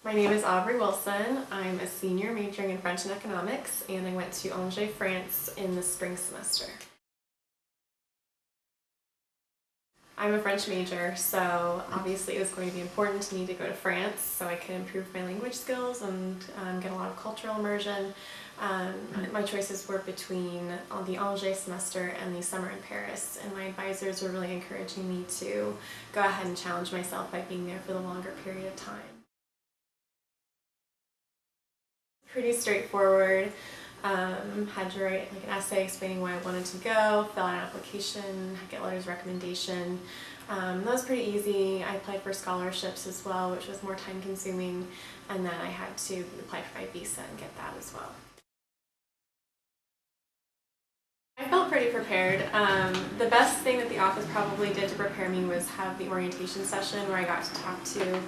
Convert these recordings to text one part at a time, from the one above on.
My name is Aubrey Wilson. I'm a senior majoring in French and Economics, and I went to Angers, France in the spring semester. I'm a French major, so obviously it was going to be important to me to go to France so I could improve my language skills and get a lot of cultural immersion. My choices were between the Angers semester and the summer in Paris, and my advisors were really encouraging me to go ahead and challenge myself by being there for the longer period of time. Pretty straightforward. Had to write an essay explaining why I wanted to go, fill out an application, get letters of recommendation. That was pretty easy. I applied for scholarships as well, which was more time consuming, and then I had to apply for my visa and get that as well. I felt pretty prepared. The best thing that the office probably did to prepare me was have the orientation session where I got to talk to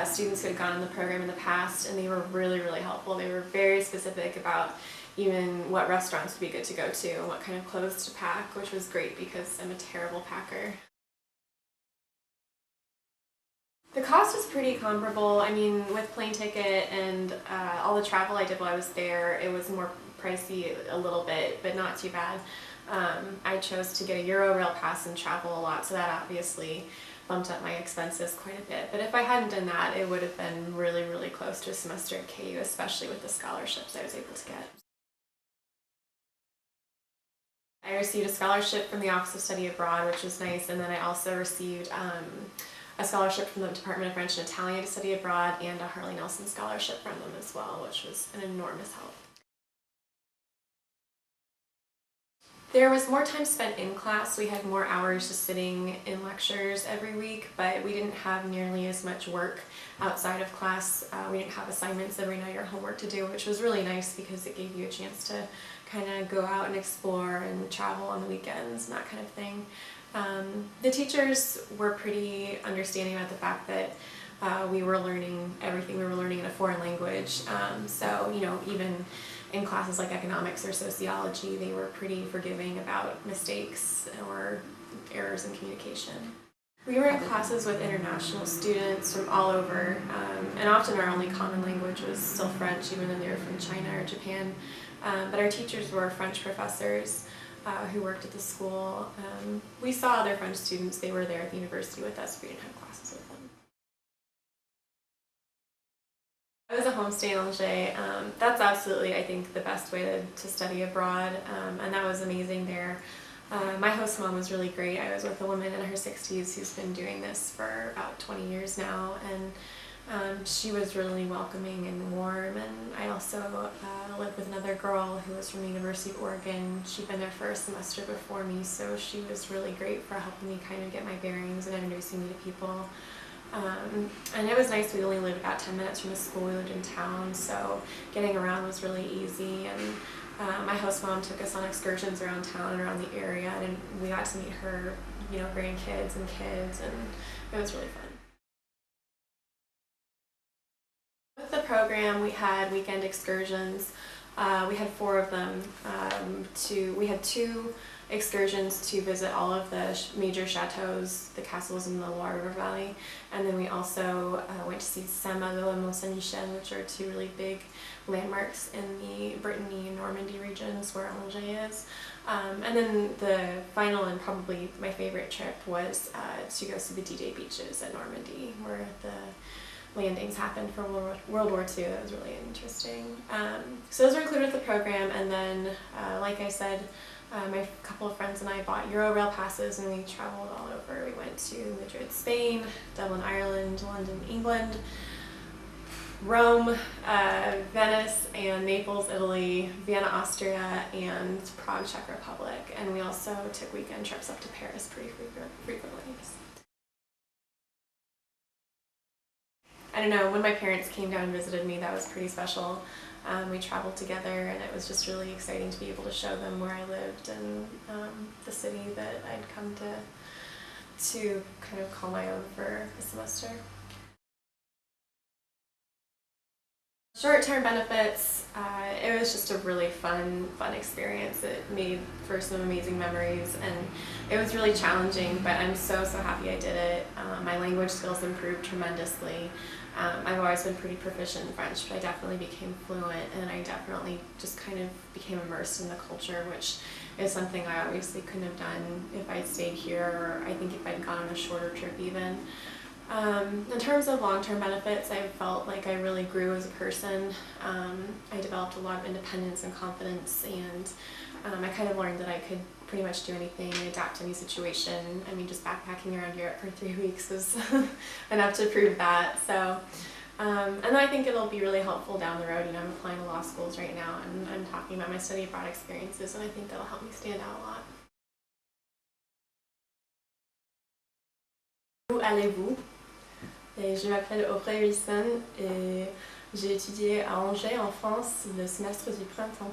students who had gone in the program in the past, and they were really, really helpful. They were very specific about even what restaurants would be good to go to and what kind of clothes to pack, which was great because I'm a terrible packer. The cost was pretty comparable. I mean, with plane ticket and all the travel I did while I was there, it was more pricey a little bit, but not too bad. I chose to get a Eurail pass and travel a lot, so that obviously bumped up my expenses quite a bit. But if I hadn't done that, it would have been really, really close to a semester at KU, especially with the scholarships I was able to get. I received a scholarship from the Office of Study Abroad, which was nice, and then I also received a scholarship from the Department of French and Italian to study abroad, and a Harley Nelson scholarship from them as well, which was an enormous help. There was more time spent in class. We had more hours just sitting in lectures every week, but we didn't have nearly as much work outside of class. We didn't have assignments every night or homework to do, which was really nice because it gave you a chance to kind of go out and explore and travel on the weekends and that kind of thing. The teachers were pretty understanding about the fact that we were learning everything. We were learning in a foreign language, so even in classes like economics or sociology, they were pretty forgiving about mistakes or errors in communication. We were in classes with international students from all over, and often our only common language was still French, even though they were from China or Japan. But our teachers were French professors who worked at the school. We saw other French students. They were there at the university with us. We didn't have classes with them. I was a homestay in Angers. That's absolutely, I think, the best way to study abroad, and that was amazing there. My host mom was really great. I was with a woman in her 60s who's been doing this for about 20 years now, and she was really welcoming and warm. And I also lived with another girl who was from the University of Oregon. She'd been there for a semester before me, so she was really great for helping me kind of get my bearings and introducing me to people. And it was nice. We only lived about 10 minutes from the school. We lived in town, so getting around was really easy. And my host mom took us on excursions around town and around the area, and we got to meet her, grandkids and kids, and it was really fun. With the program, we had weekend excursions. We had 4 of them. We had 2 excursions to visit all of the major chateaus, the castles in the Loire River Valley, and then we also went to see Saint-Malo and Mont-Saint-Michel, which are 2 really big landmarks in the Brittany and Normandy regions where Angers is. And then the final and probably my favorite trip was to go see the D-Day beaches at Normandy, where the landings happened for World War II. That was really interesting. So those were included with the program, and then, like I said, my couple of friends and I bought Eurail passes, and we traveled all over. We went to Madrid, Spain, Dublin, Ireland, London, England, Rome, Venice and Naples, Italy, Vienna, Austria, and Prague, Czech Republic. And we also took weekend trips up to Paris pretty frequently. I don't know, when my parents came down and visited me, that was pretty special. We traveled together, and it was just really exciting to be able to show them where I lived and the city that I'd come to kind of call my own for the semester. Short-term benefits, it was just a really fun experience. It made for some amazing memories, and it was really challenging, but I'm so happy I did it. My language skills improved tremendously. I've always been pretty proficient in French, but I definitely became fluent, and I definitely just kind of became immersed in the culture, which is something I obviously couldn't have done if I'd stayed here, or I think if I'd gone on a shorter trip even. In terms of long-term benefits, I felt like I really grew as a person. I developed a lot of independence and confidence, and I kind of learned that I could pretty much do anything, adapt to any situation. I mean, just backpacking around Europe for 3 weeks was enough to prove that. So, and then I think it'll be really helpful down the road. You know, I'm applying to law schools right now, and I'm talking about my study abroad experiences, and I think that'll help me stand out a lot. Où allez-vous? Je m'appelle Audrey Wilson et j'ai étudié à Angers en France le semestre du printemps.